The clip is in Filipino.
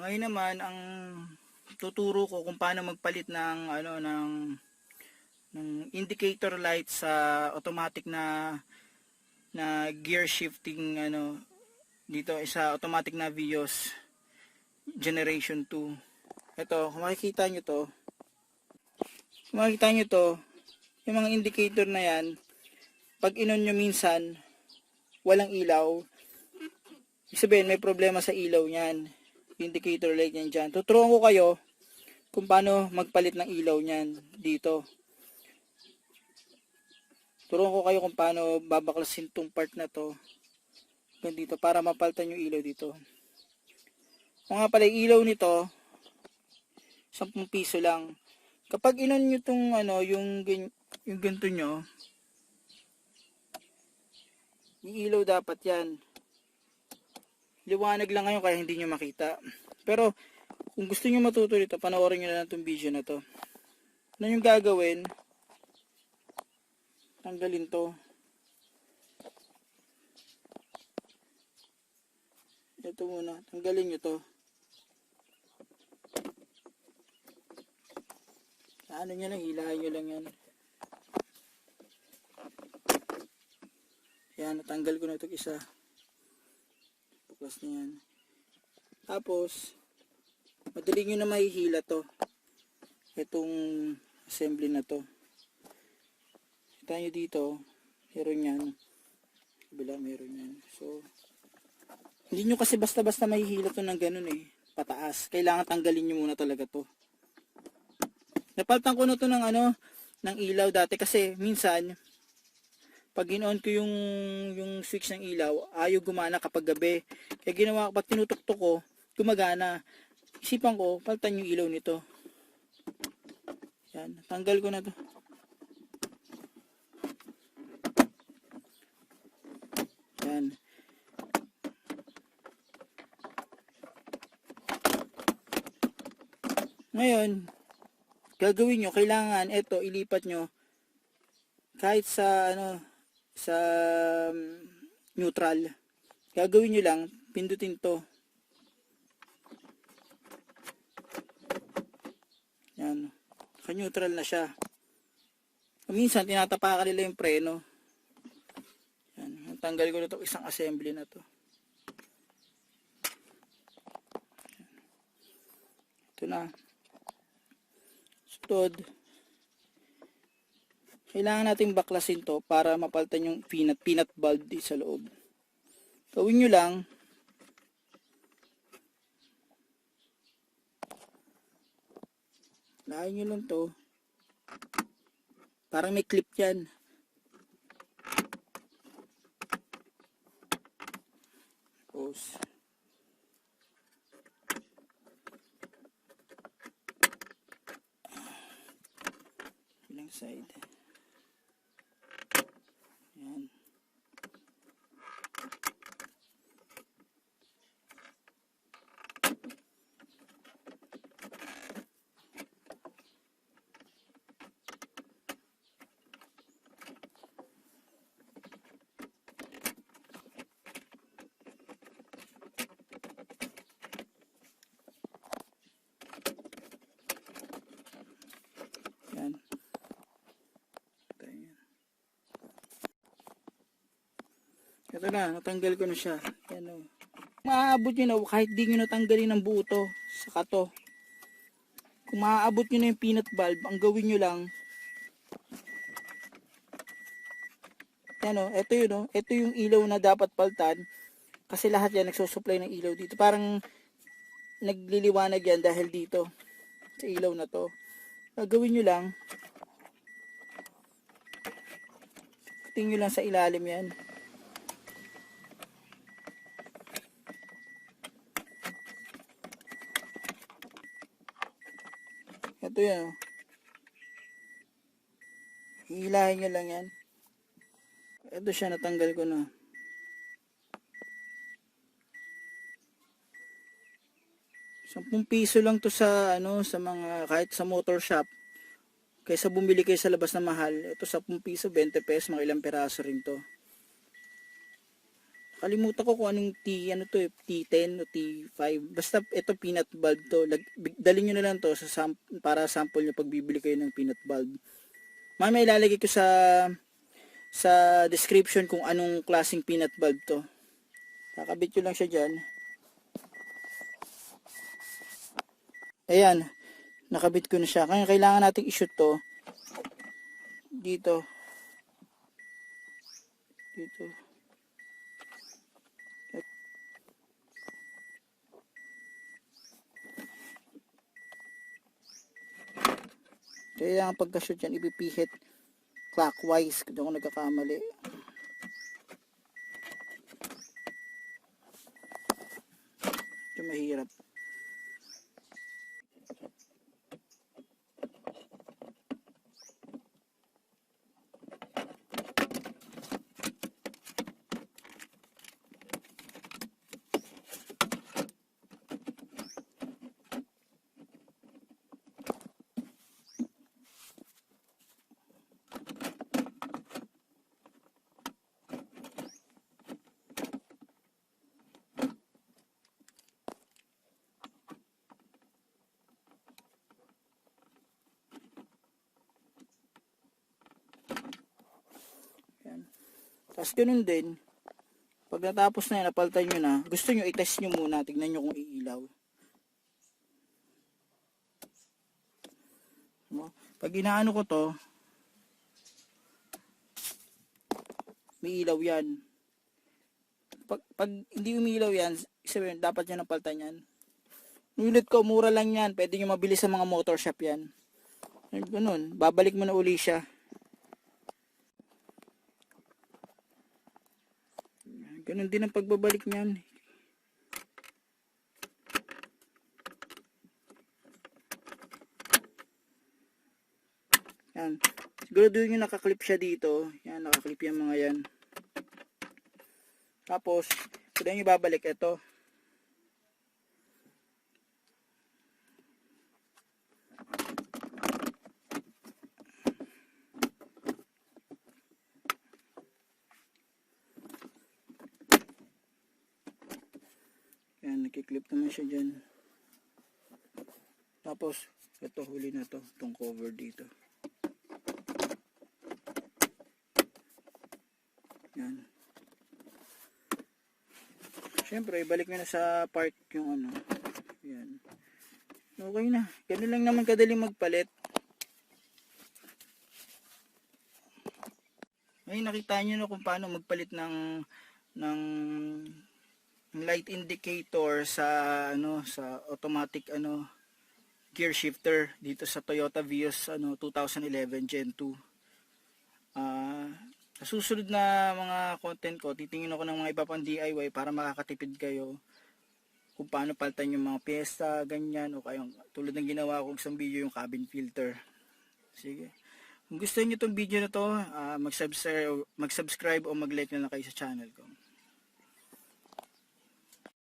Ngayon naman ang tuturo ko kung paano magpalit ng indicator light sa automatic na gear shifting dito sa automatic na Vios generation 2. Ito, kung makikita nyo to, yung mga indicator na yan, pag inon nyo minsan walang ilaw, ibig sabihin may problema sa ilaw niyan, indicator light yan dyan. Tuturuan ko kayo kung paano magpalit ng ilaw niyan dito. Turuan ko kayo kung paano babaklasin tong part na to dito para mapalitan yung ilaw dito. Kung nga pala yung ilaw nito 10 piso lang. Kapag inon nyo tong yung ganito nyo, yung ilaw dapat yan. Liwanag lang ngayon kaya hindi nyo makita. Pero kung gusto nyo matuto dito, panoorin nyo na lang itong video na to. Ano yung gagawin? Tanggalin to. Ito muna, tanggalin nyo to. Ano nyo lang, hilahin nyo lang yan. Yan, natanggal ko na ito isa. Puklas na yan. Tapos, madali nyo na mahihila to. Itong assembly na to. Kita nyo dito, meron yan. Kabila, meron yan. So, hindi nyo kasi basta-basta mahihila to ng ganun pataas. Kailangan tanggalin nyo muna talaga to. Napalitan ko na to ng ilaw dati kasi minsan pag in-on ko yung switch ng ilaw, ayaw gumana kapag gabi. Kaya ginawa ko, pag tinutuktok ko, gumagana. Isipan ko, palitan yung ilaw nito. Yan, tanggal ko na to. Yan. Ngayon, gagawin nyo, kailangan ito ilipat nyo kahit sa sa neutral. Gagawin nyo lang, pindutin to. Yan. Naka-neutral na siya. Minsan tinatapakan nila yung preno. Yan. Tanggal ko na ito isang assembly na to. Ito na. Sunod, kailangan natin baklasin to para mapalitan yung peanut bulb di sa loob. Gawin nyo lang, lahat nyo lang to, parang may clip yan. Tapos ilang side. Yan. Yan. Ito na, natanggal ko na siya. Yan o. Maaabot nyo na, kahit di nyo natanggalin ng buo to, saka to. Kung maaabot nyo na yung peanut bulb, ang gawin nyo lang, yan o, ito yun o, ito yung ilaw na dapat paltan, kasi lahat yan nagsusupply ng ilaw dito. Parang nagliliwanag yan dahil dito, sa ilaw na to. Gawin nyo lang, tingin nyo lang sa ilalim yan. Ito yan. Hihilahin nyo lang yan. Ito siya, natanggal ko na. ₱10 lang to sa sa mga kahit sa motor shop. Kaysa bumili kayo sa labas na mahal, ito ₱10, ₱20, mga ilang piraso rin to. Kalimutan ko kung anong ano to eh, T10 o T5. Basta ito peanut bulb to. Dalhin nyo na lang to para sample nyo pag bibili kayo ng peanut bulb. Mamaya ilalagay ko sa description kung anong klaseng peanut bulb to. Kakabit ko lang siya dyan. Ayan, nakabit ko na siya. Kaya kailangan nating i-shoot to dito. Dito. Kaya ang pagka-shoot yan, ipipihit clockwise kung ako nagkakamali. Ito mahirap. Tapos ganun din, pag natapos na yan, napalitan nyo na, gusto nyo i-test nyo muna, tignan nyo kung iilaw. Pag inaano ko to, may ilaw yan. Pag hindi umilaw yan, sabihin, dapat nyo napalitan yan. Unit ko, mura lang yan, pwede nyo mabili sa mga motor shop yan. Ganun, babalik mo na uli siya. Ganun din ang pagbabalik niyan. Yan. Siguraduhin nyo nakaklip siya dito. Yan, nakaklip yung mga yan. Tapos, kung nyo babalik ito. Yan, nakiklip naman siya dyan. Tapos, ito, huli na to. Itong cover dito. Yan. Siyempre, balik mo na sa part yung ano. Yan. Okay na. Ganun lang naman kadali magpalit. Ngayon, nakita nyo na kung paano magpalit ng light indicator sa sa automatic gear shifter dito sa Toyota Vios 2011 Gen 2. Sa susunod na mga content ko, titingin ako ng mga iba pang DIY para makakatipid kayo kung paano palitan yung mga pyesa, ganyan, o kayong tulad ng ginawa ko isang video yung cabin filter. Sige. Kung gusto niyo itong video na to, mag-subscribe o mag-like na lang kayo sa channel ko.